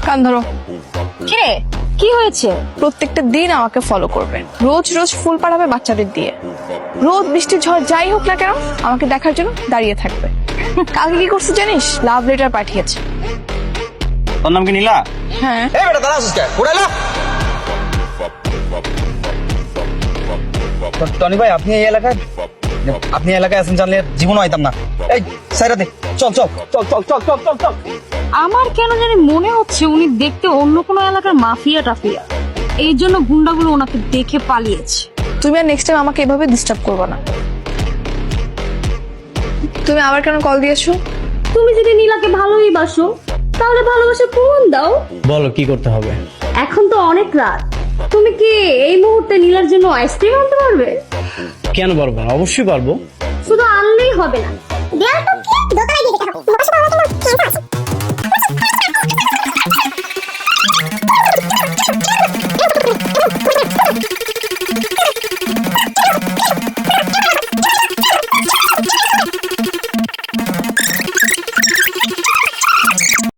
কান ধরো। কে কি হয়েছে? প্রত্যেকটা দিন আমাকে ফলো করবে, রোজ রোজ ফুল পাড়াবে বাচ্চাদের দিয়ে, রোদ বৃষ্টি ঝড় যাই হোক না কেন আমাকে দেখার জন্য দাঁড়িয়ে থাকবে। কালকে কি করছে জানিস? লাভ লেটার পাঠিয়েছে। তোর নাম কি নীলা? হ্যাঁ। এই বেটা দাঁড়া আসিস কে? উড়াইলা। টনি ভাই আপনি এই এলাকায় আছেন জানলে জীবনও আইতাম না। এই সাইরা দে, চল চল চল চল চল চল চল চল। আমার কেন জানি মনে হচ্ছে উনি দেখতে অন্য কোনো এলাকার মাফিয়া টাফিয়া, এই জন্য গুন্ডাগুলো ওনাকে দেখে পালিয়েছে। তুমি আর নেক্সট টাইম আমাকে এভাবে ডিস্টার্ব করবে না। তুমি আবার কেন কল দিয়েছো? তুমি যদি নীলাকে ভালোই বাসো তাহলে ভালোবাসা ফোন দাও। বলো কি করতে হবে? এখন তো অনেক রাত, তুমি কি এই মুহূর্তে নীলার জন্য আইসক্রিম আনতে পারবে? কেন পারবো না, অবশ্যই পারবো। শুধু আনলেই হবে না, দেয়াল টপকে দোকানে দিয়ে যেতে হবে। বাসা পাওয়া তোমার